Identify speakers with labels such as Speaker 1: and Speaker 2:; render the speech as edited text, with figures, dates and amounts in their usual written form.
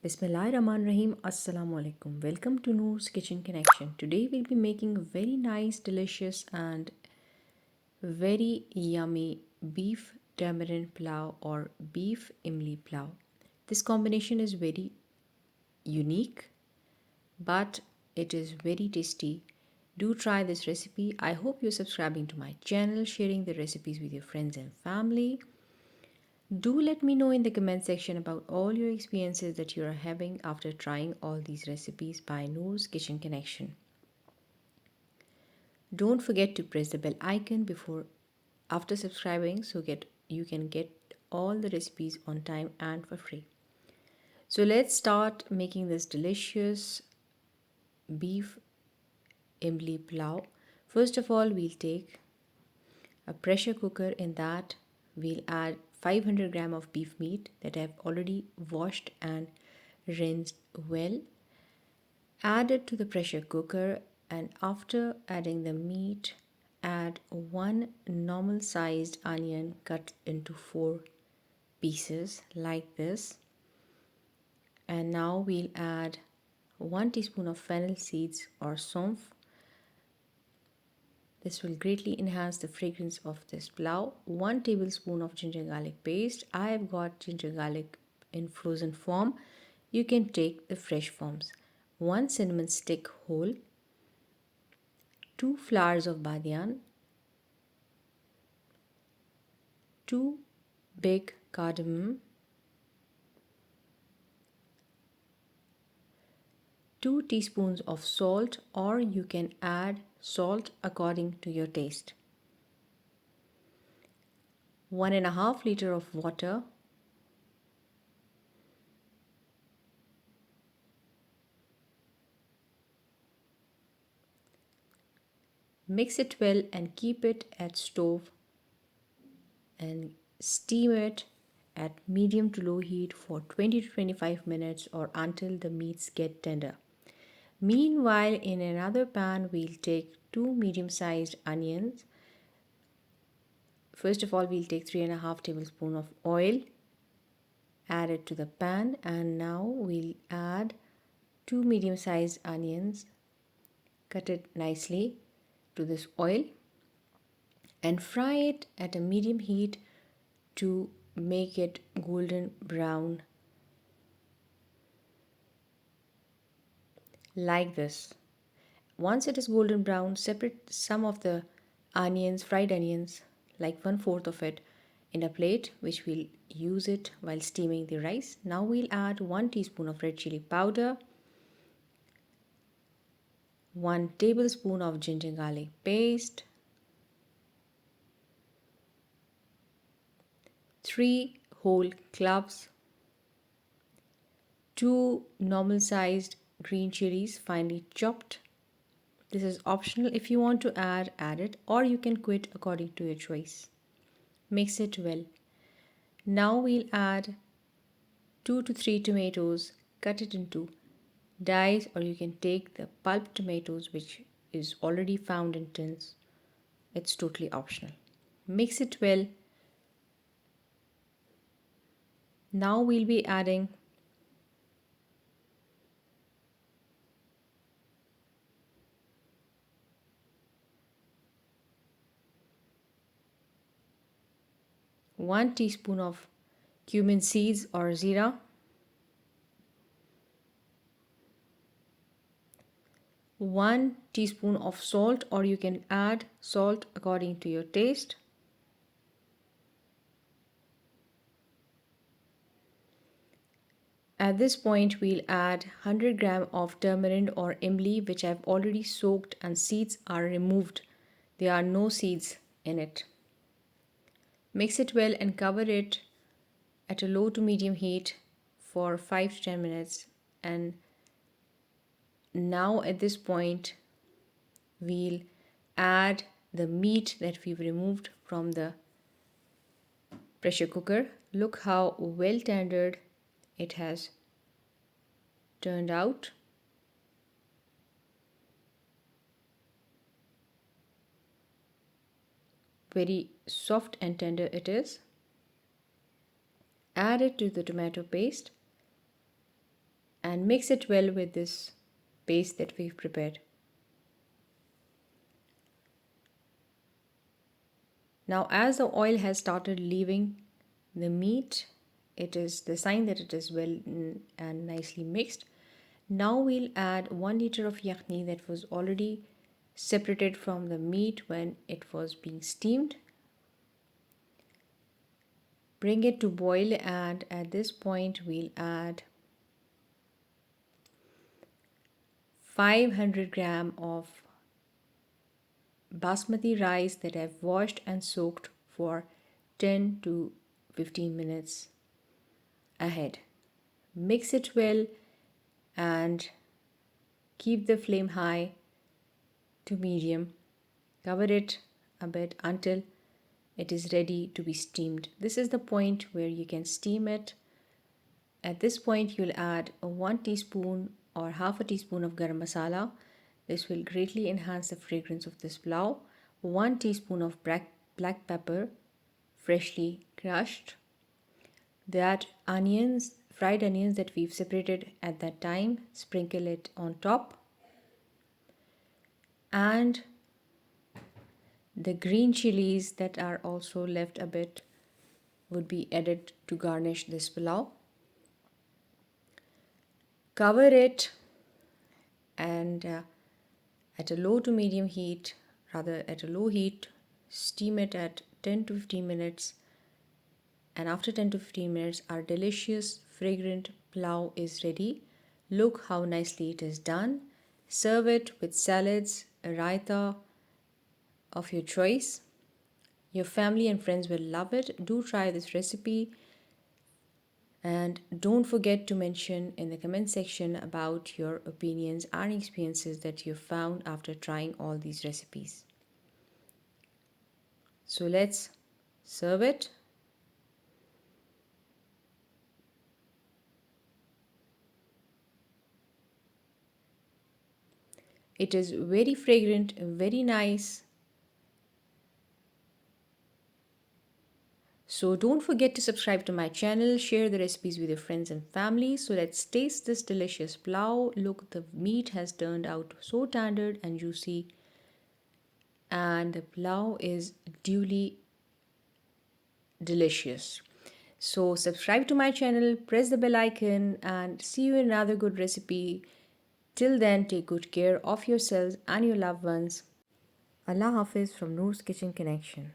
Speaker 1: Bismillahirrahmanirrahim. Assalamu alaikum. Welcome to Noor's Kitchen Connection. Today we'll be making a very nice, delicious, and very yummy beef tamarind pulao or beef imli pulao. This combination is very unique, but it is very tasty. Do try this recipe. I hope you're subscribing to my channel, sharing the recipes with your friends and family. Do let me know in the comment section about all your experiences that you are having after trying all these recipes by Noor's Kitchen Connection. Don't forget to press the bell icon before after subscribing so you can get all the recipes on time and for free. So let's start making this delicious beef imli pulao. First of all, we'll take a pressure cooker. In that we'll add 500 gram of beef meat that I've already washed and rinsed well. Add it to the pressure cooker, and after adding the meat, add one normal sized onion cut into 4 pieces like this. And now we'll add 1 teaspoon of fennel seeds or Sauf. This will greatly enhance the fragrance of this pulao. 1 tablespoon of ginger garlic paste. I have got ginger garlic in frozen form. You can take the fresh forms. 1 cinnamon stick whole. 2 flowers of Badian. 2 big cardamom. 2 teaspoons of salt, or you can add salt according to your taste. 1.5 liter of water. Mix it well and keep it at stove and steam it at medium to low heat for 20 to 25 minutes or until the meats get tender. Meanwhile, in another pan, we'll take 2 medium-sized onions. First of all, we'll take 3.5 tablespoons of oil. Add it to the pan, and now we'll add 2 medium-sized onions. Cut it nicely to this oil and fry it at a medium heat to make it golden brown like this. Once it is golden brown, separate some of the onions, fried onions, like 1/4 of it, in a plate, which we'll use it while steaming the rice. Now we'll add 1 teaspoon of red chilli powder, 1 tablespoon of ginger garlic paste, 3 whole cloves, 2 normal sized green chillies finely chopped. This is optional. If you want to add it, or you can quit according to your choice. Mix it well. Now we'll add 2 to 3 tomatoes, cut it into dice, or you can take the pulp tomatoes, which is already found in tins. It's totally optional. Mix it well. Now we'll be adding 1 teaspoon of cumin seeds or zeera, 1 teaspoon of salt, or you can add salt according to your taste. At this point, we'll add 100 gram of tamarind or imli, which I've already soaked and seeds are removed. There are no seeds in it. Mix it well and cover it at a low to medium heat for 5 to 10 minutes. And now at this point, we'll add the meat that we've removed from the pressure cooker. Look how well tendered it has turned out. Very soft and tender it is. Add it to the tomato paste and mix it well with this paste that we've prepared. Now, as the oil has started leaving the meat, it is the sign that it is well and nicely mixed. Now we'll add 1 liter of yakhni that was already separated from the meat when it was being steamed. Bring it to boil, and at this point we'll add 500 gram of basmati rice that I've washed and soaked for 10 to 15 minutes ahead. Mix it well and keep the flame high to medium. Cover it a bit until it is ready to be steamed. This is the point where you can steam it. At this point, you'll add 1 teaspoon or half a teaspoon of garam masala. This will greatly enhance the fragrance of this pulao. 1 teaspoon of black pepper, freshly crushed. That onions, fried onions that we've separated at that time, sprinkle it on top. And the green chillies that are also left a bit would be added to garnish this pulao. Cover it and at a low to medium heat, rather at a low heat, steam it at 10 to 15 minutes. And after 10 to 15 minutes, our delicious, fragrant pulao is ready. Look how nicely it is done. Serve it with salads, a raita of your choice. Your family and friends will love it. Do try this recipe. And don't forget to mention in the comment section about your opinions and experiences that you found after trying all these recipes. So let's serve it. It is very fragrant, very nice. So don't forget to subscribe to my channel, share the recipes with your friends and family. So let's taste this delicious pulao. Look, the meat has turned out so tender and juicy, and the pulao is duly delicious. So subscribe to my channel, press the bell icon, and see you in another good recipe. Till then, take good care of yourselves and your loved ones. Allah Hafiz from Noor's Kitchen Connection.